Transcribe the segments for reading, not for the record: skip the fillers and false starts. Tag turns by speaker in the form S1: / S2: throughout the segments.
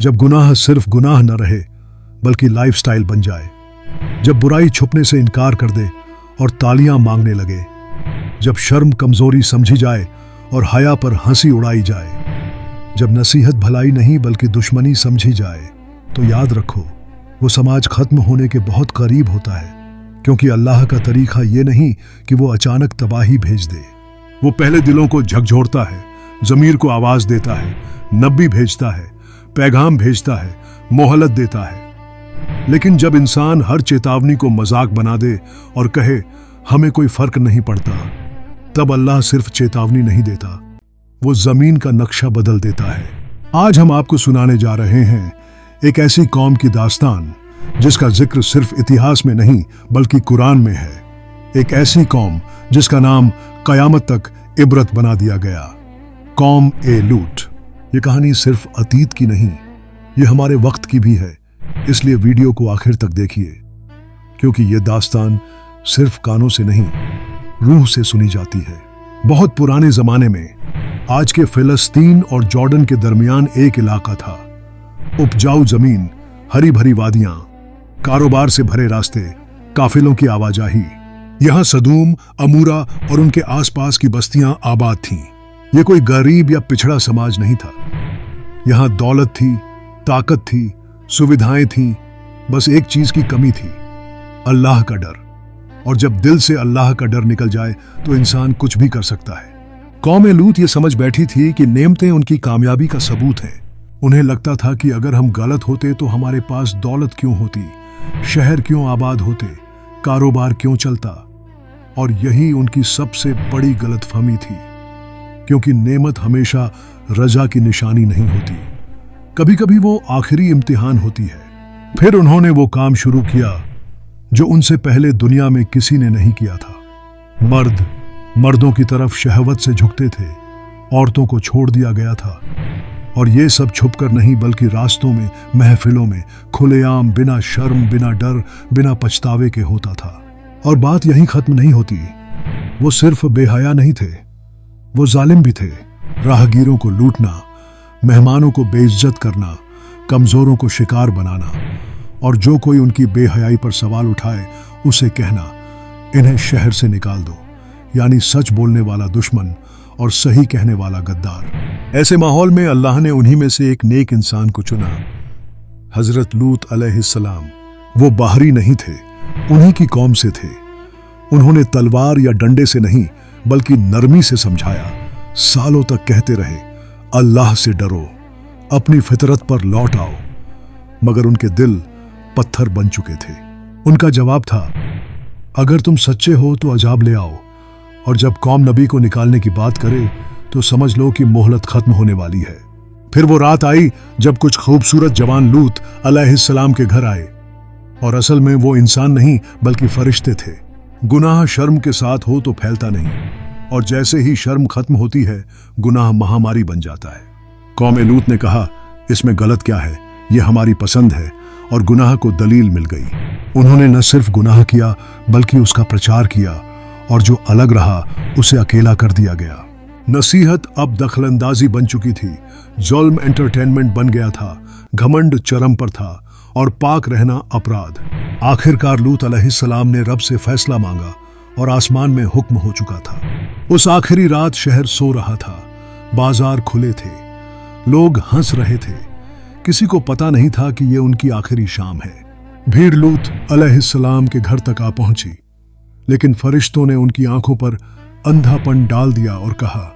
S1: जब गुनाह सिर्फ गुनाह न रहे बल्कि लाइफस्टाइल बन जाए, जब बुराई छुपने से इनकार कर दे और तालियां मांगने लगे, जब शर्म कमजोरी समझी जाए और हया पर हंसी उड़ाई जाए, जब नसीहत भलाई नहीं बल्कि दुश्मनी समझी जाए, तो याद रखो वो समाज खत्म होने के बहुत करीब होता है। क्योंकि अल्लाह का तरीका ये नहीं कि वो अचानक तबाही भेज दे। वो पहले दिलों को झकझोरता है, ज़मीर को आवाज देता है, नबी भेजता है, पैगाम भेजता है, मोहलत देता है। लेकिन जब इंसान हर चेतावनी को मजाक बना दे और कहे हमें कोई फर्क नहीं पड़ता, तब अल्लाह सिर्फ चेतावनी नहीं देता, वो जमीन का नक्शा बदल देता है। आज हम आपको सुनाने जा रहे हैं एक ऐसी कौम की दास्तान जिसका जिक्र सिर्फ इतिहास में नहीं बल्कि कुरान में है। एक ऐसी कौम जिसका नाम कयामत तक इबरत बना दिया गया, कौम ए लूत। ये कहानी सिर्फ अतीत की नहीं, ये हमारे वक्त की भी है। इसलिए वीडियो को आखिर तक देखिए, क्योंकि ये दास्तान सिर्फ कानों से नहीं, रूह से सुनी जाती है। बहुत पुराने जमाने में आज के फिलिस्तीन और जॉर्डन के दरमियान एक इलाका था। उपजाऊ जमीन, हरी भरी वादियां, कारोबार से भरे रास्ते, काफिलों की आवाजाही। यहां सदूम, अमूरा और उनके आसपास की बस्तियां आबाद थीं। ये कोई गरीब या पिछड़ा समाज नहीं था। यहां दौलत थी, ताकत थी, सुविधाएं थीं, बस एक चीज की कमी थी, अल्लाह का डर। और जब दिल से अल्लाह का डर निकल जाए तो इंसान कुछ भी कर सकता है। कौम लूत ये समझ बैठी थी कि नेमतें उनकी कामयाबी का सबूत हैं। उन्हें लगता था कि अगर हम गलत होते तो हमारे पास दौलत क्यों होती, शहर क्यों आबाद होते, कारोबार क्यों चलता। और यही उनकी सबसे बड़ी गलतफहमी थी, क्योंकि नेमत हमेशा रजा की निशानी नहीं होती, कभी कभी वो आखिरी इम्तिहान होती है। फिर उन्होंने वो काम शुरू किया जो उनसे पहले दुनिया में किसी ने नहीं किया था। मर्द मर्दों की तरफ शहवत से झुकते थे, औरतों को छोड़ दिया गया था। और ये सब छुपकर नहीं बल्कि रास्तों में, महफिलों में, खुलेआम, बिना शर्म, बिना डर, बिना पछतावे के होता था। और बात यहीं खत्म नहीं होती। वो सिर्फ बेहया नहीं थे, वो जालिम भी थे। राहगीरों को लूटना, मेहमानों को बेइज्जत करना, कमजोरों को शिकार बनाना, और जो कोई उनकी बेहयाई पर सवाल उठाए उसे कहना इन्हें शहर से निकाल दो, यानी सच बोलने वाला दुश्मन और सही कहने वाला गद्दार। ऐसे माहौल में अल्लाह ने उन्हीं में से एक नेक इंसान को चुना, हजरत लूत अलैहिस्सलाम। वो बाहरी नहीं थे, उन्हीं की कौम से थे। उन्होंने तलवार या डंडे से नहीं बल्कि नरमी से समझाया। सालों तक कहते रहे अल्लाह से डरो, अपनी फितरत पर लौट आओ, मगर उनके दिल पत्थर बन चुके थे। उनका जवाब था अगर तुम सच्चे हो तो अजाब ले आओ, और जब कौम नबी को निकालने की बात करे तो समझ लो कि मोहलत खत्म होने वाली है। फिर वो रात आई जब कुछ खूबसूरत जवान लूत अलैहिस्सलाम के घर आए, और असल में वो इंसान नहीं बल्कि फरिश्ते थे। गुनाह शर्म के साथ हो तो फैलता नहीं, और जैसे ही शर्म खत्म होती है गुनाह महामारी बन जाता है। कौम लूत ने कहा इसमें गलत क्या है, ये हमारी पसंद है, और गुनाह को दलील मिल गई। उन्होंने न सिर्फ गुनाह किया बल्कि उसका प्रचार किया, और जो अलग रहा उसे अकेला कर दिया गया। नसीहत अब दखलंदाजी बन चुकी थी, जुल्म एंटरटेनमेंट बन गया था, घमंड चरम पर था, और पाक रहना अपराध। आखिरकार लूत अलैहिस्सलाम ने रब से फैसला मांगा और आसमान में हुक्म हो चुका था। उस आखिरी रात शहर सो रहा था, बाजार खुले थे, लोग हंस रहे थे। किसी को पता नहीं था कि ये उनकी आखिरी शाम है। भीड़ लूत अलैहिस्सलाम के घर तक आ पहुंची, लेकिन फरिश्तों ने उनकी आंखों पर अंधापन डाल दिया और कहा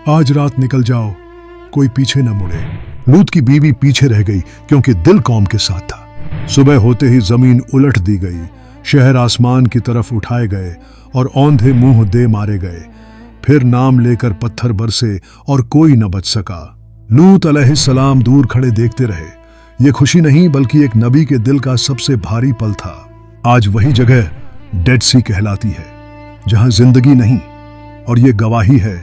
S1: आज रात निकल जाओ, कोई पीछे न मुड़े। लूत की बीवी पीछे रह गई क्योंकि दिल कौम के साथ था। सुबह होते ही जमीन उलट दी गई, शहर आसमान की तरफ उठाए गए और औंधे मुंह दे मारे गए। फिर नाम लेकर पत्थर बरसे और कोई न बच सका। लूत अलैहिस्सलाम दूर खड़े देखते रहे। ये खुशी नहीं बल्कि एक नबी के दिल का सबसे भारी पल था। आज वही जगह डेड सी कहलाती है, जहां जिंदगी नहीं, और ये गवाही है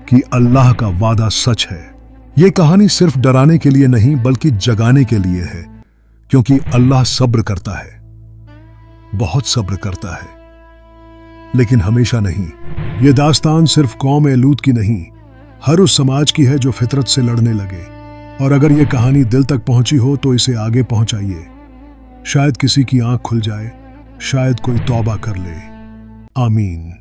S1: कि अल्लाह का वादा सच है। ये कहानी सिर्फ डराने के लिए नहीं बल्कि जगाने के लिए है, क्योंकि अल्लाह सब्र करता है, बहुत सब्र करता है, लेकिन हमेशा नहीं। ये दास्तान सिर्फ कौम लूत की नहीं, हर उस समाज की है जो फितरत से लड़ने लगे और अगर ये कहानी दिल तक पहुंची हो तो इसे आगे पहुंचाइए। शायद किसी की आंख खुल जाए, शायद कोई तौबा कर ले। आमीन।